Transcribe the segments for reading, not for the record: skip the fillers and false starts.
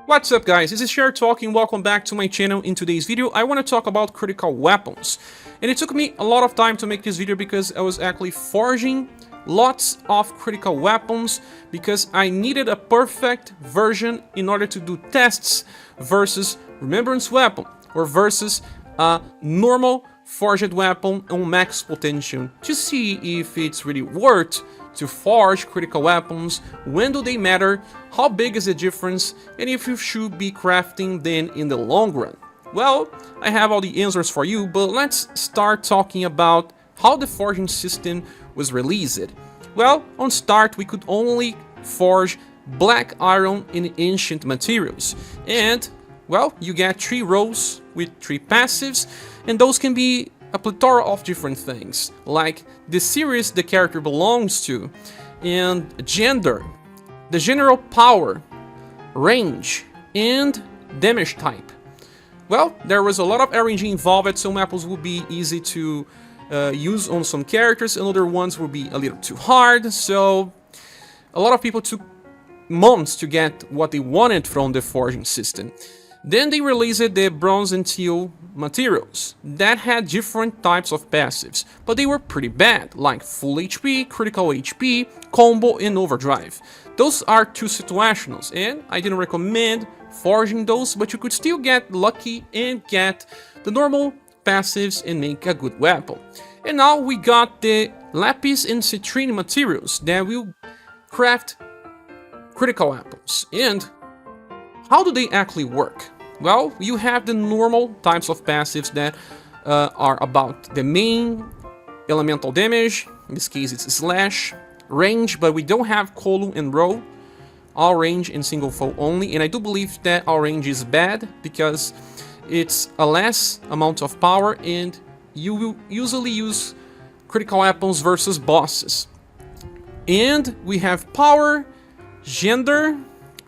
What's up guys, this is Scher talking, welcome back to my channel. In today's video I want to talk about critical weapons. And it took me a lot of time to make this video because I was actually forging lots of critical weapons because I needed a perfect version in order to do tests versus remembrance weapon or versus a normal forged weapon on max potential to see if it's really worth to forge critical weapons, when do they matter, how big is the difference, and if you should be crafting them in the long run. Well, I have all the answers for you, but let's start talking about how the forging system was released. Well, on start we could only forge black iron in ancient materials, and well, you get 3 rows with 3 passives, and those can be a plethora of different things, like the series the character belongs to, and gender, the general power, range, and damage type. Well, there was a lot of RNG involved, some apples would be easy to use on some characters, and other ones would be a little too hard, so a lot of people took months to get what they wanted from the forging system. Then they released the bronze and steel materials that had different types of passives, but they were pretty bad, like full HP, critical HP, combo, and overdrive. Those are 2 situationals, and I didn't recommend forging those, but you could still get lucky and get the normal passives and make a good weapon. And now we got the lapis and citrine materials that will craft critical weapons. And how do they actually work? Well, you have the normal types of passives that are about the main elemental damage, in this case it's slash, range, but we don't have colo and row, all range and single foe only, and I do believe that all range is bad because it's a less amount of power and you will usually use critical weapons versus bosses. And we have power, gender,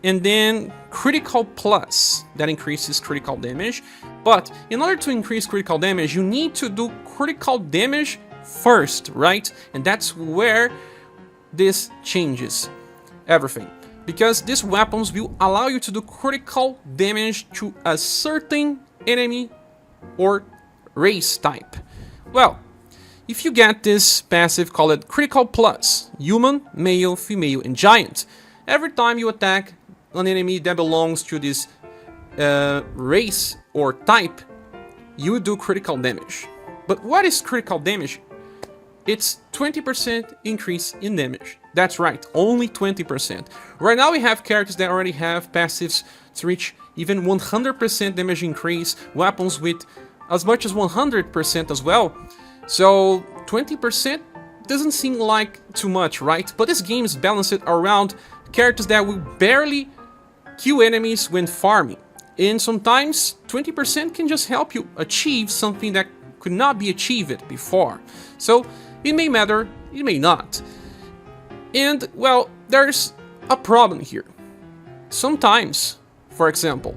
and then critical plus, that increases critical damage. But in order to increase critical damage, you need to do critical damage first, right? And that's where this changes everything, because these weapons will allow you to do critical damage to a certain enemy or race type. Well, if you get this passive called critical plus, human, male, female, and giant, every time you attack an enemy that belongs to this race or type, you do critical damage. But what is critical damage? It's 20% increase in damage. That's right, only 20%. Right now we have characters that already have passives to reach even 100% damage increase, weapons with as much as 100% as well. So 20% doesn't seem like too much, right? But this game is balanced around characters that will barely kill enemies when farming, and sometimes 20% can just help you achieve something that could not be achieved before. So it may matter, it may not. And well, there's a problem here. Sometimes, for example,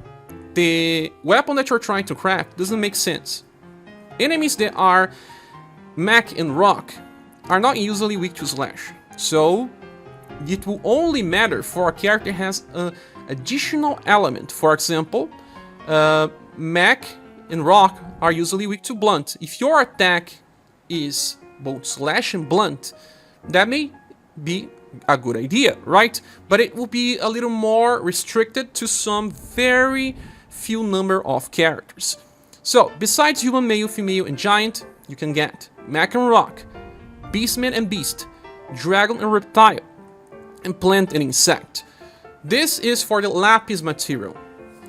the weapon that you're trying to craft doesn't make sense. Enemies that are mech and rock are not usually weak to slash, so it will only matter for a character that has an additional element. For example, mech and rock are usually weak to blunt. If your attack is both slash and blunt, that may be a good idea, right? But it will be a little more restricted to some very few number of characters. So, besides human, male, female, and giant, you can get mech and rock, beastman and beast, dragon and reptile, and plant and insect. This is for the lapis material.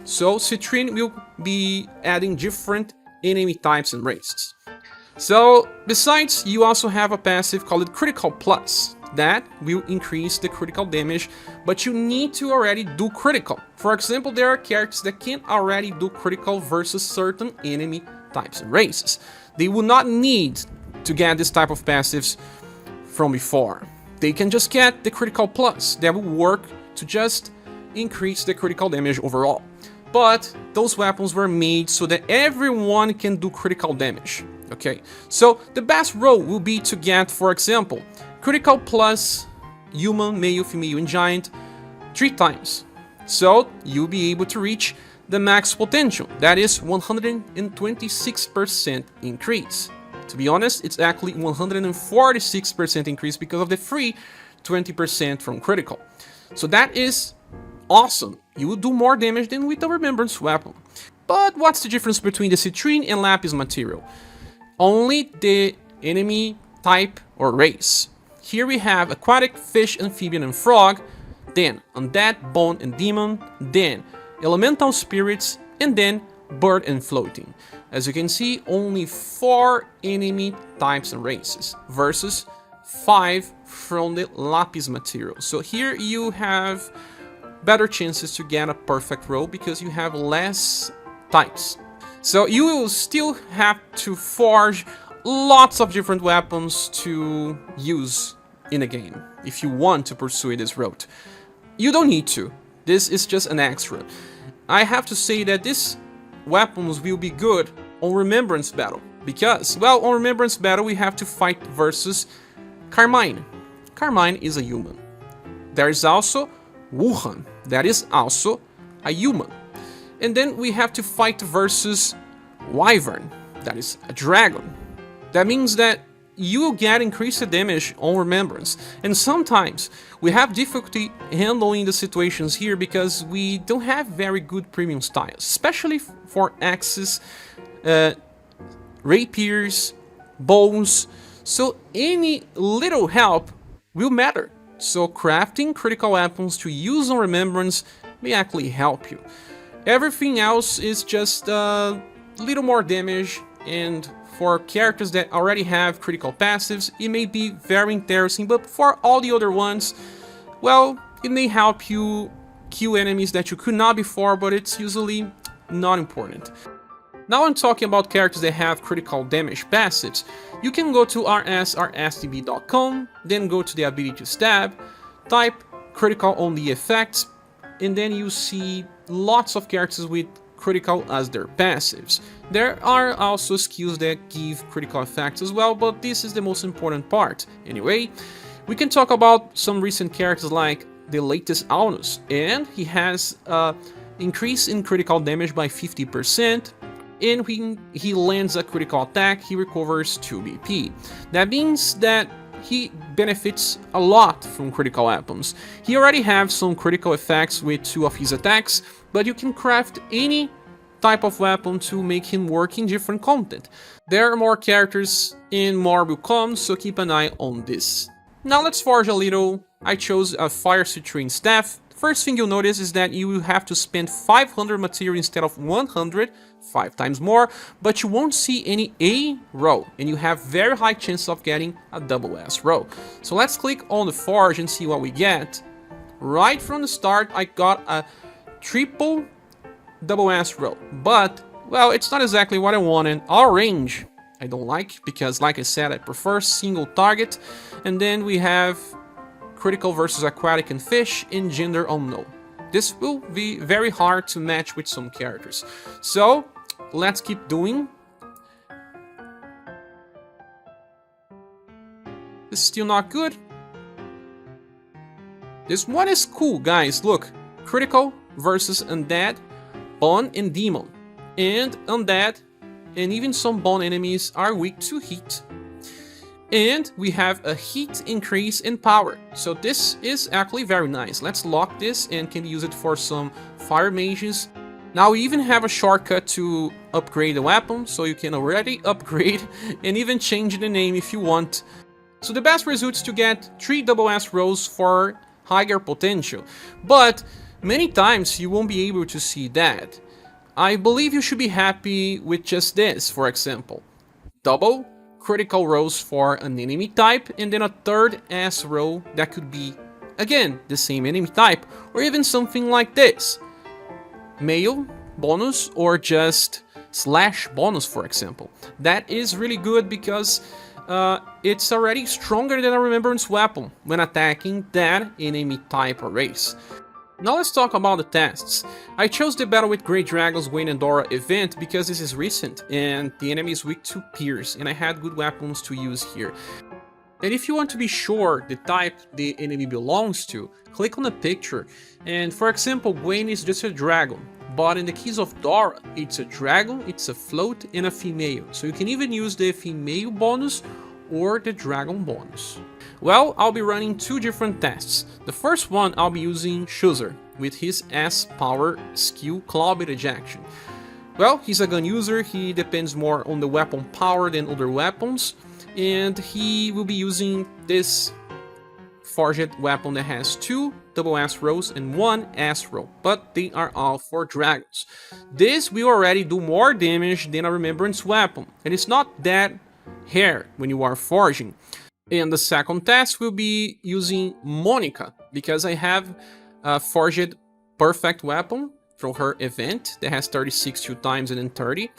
So citrine will be adding different enemy types and races. So besides, you also have a passive called critical plus that will increase the critical damage, but you need to already do critical. For example, there are characters that can already do critical versus certain enemy types and races. They will not need to get this type of passives from before. They can just get the critical plus that will work to just increase the critical damage overall. But those weapons were made so that everyone can do critical damage. Okay, so the best row will be to get, for example, critical plus human, male, female, and giant 3 times. So you'll be able to reach the max potential. That is 126% increase. To be honest, it's actually 146% increase because of the free 20% from critical. So that is awesome. You will do more damage than with a Remembrance weapon. But what's the difference between the citrine and lapis material? Only the enemy type or race. Here we have aquatic, fish, amphibian, and frog, then undead, bone, and demon, then elemental spirits, and then bird and floating. As you can see, only 4 enemy types and races versus 5 from the lapis material. So here you have better chances to get a perfect roll because you have less types. So you will still have to forge lots of different weapons to use in a game if you want to pursue this route. You don't need to. This is just an extra. I have to say that these weapons will be good on Remembrance Battle because, well, on Remembrance Battle we have to fight versus Carmine. Carmine is a human. There is also Wuhan, that is also a human. And then we have to fight versus Wyvern, that is a dragon. That means that you will get increased damage on Remembrance. And sometimes we have difficulty handling the situations here because we don't have very good premium styles, especially for axes, rapiers, bows. So any little help will matter. So crafting critical weapons to use on Remembrance may actually help you. Everything else is just a little more damage, and for characters that already have critical passives, it may be very interesting, but for all the other ones, well, it may help you kill enemies that you could not before, but it's usually not important. Now I'm talking about characters that have critical damage passives. You can go to rsdb.com, then go to the abilities tab, type critical on the effects, and then you see lots of characters with critical as their passives. There are also skills that give critical effects as well, but this is the most important part. Anyway, we can talk about some recent characters like the latest Aunus, and he has increase in critical damage by 50%, and when he lands a critical attack, he recovers 2 BP. That means that he benefits a lot from critical weapons. He already has some critical effects with 2 of his attacks, but you can craft any type of weapon to make him work in different content. There are more characters and more will come, so keep an eye on this. Now let's forge a little. I chose a fire citrine staff. First thing you'll notice is that you will have to spend 500 material instead of 100, 5 times more, but you won't see any A row, and you have very high chance of getting a double S row. So let's click on the forge and see what we get. Right from the start, I got a triple double S row, but, well, it's not exactly what I wanted. Our range, I don't like, because like I said, I prefer single target, and then we have critical versus aquatic and fish in gender unknown. This will be very hard to match with some characters. So let's keep doing. This is still not good. This one is cool, guys. Look, critical versus undead, bone and demon. And undead and even some bone enemies are weak to heat. And we have a heat increase in power. So this is actually very nice. Let's lock this and can use it for some fire mages. Now we even have a shortcut to upgrade the weapon, so you can already upgrade and even change the name if you want. So the best result is to get 3 double S rows for higher potential. But many times you won't be able to see that. I believe you should be happy with just this, for example. Double critical rows for an enemy type, and then a third S row that could be, again, the same enemy type, or even something like this. Male bonus, or just slash bonus, for example. That is really good because it's already stronger than a Remembrance weapon when attacking that enemy type or race. Now let's talk about the tests. I chose the Battle with Great Dragons Wayne and Dora event because this is recent and the enemy is weak to Pierce, and I had good weapons to use here. And if you want to be sure the type the enemy belongs to, click on the picture, and for example, Gwen is just a dragon, but in the case of Dora, it's a dragon, it's a float, and a female, so you can even use the female bonus or the dragon bonus. Well, I'll be running two different tests. The first one, I'll be using ScherBR with his S-Power skill Cloud Ejection. Well, he's a gun user, he depends more on the weapon power than other weapons, and he will be using this forged weapon that has 2 double S rolls and 1 S roll, but they are all for dragons. This will already do more damage than a remembrance weapon, and it's not that hard when you are forging. And the second test will be using Monica, because I have a forged perfect weapon from her event that has 36 2 times and then 30.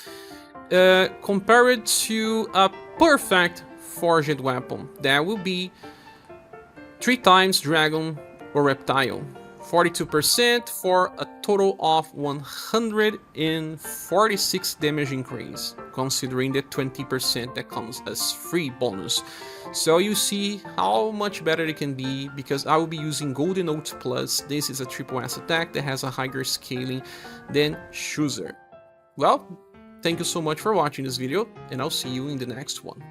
Compare it to a perfect forged weapon that will be 3 times dragon or reptile, 42% for a total of 146 damage increase, considering the 20% that comes as free bonus. So you see how much better it can be, because I will be using Golden Oats Plus. This is a triple S attack that has a higher scaling than ScherBR. Well, thank you so much for watching this video, and I'll see you in the next one.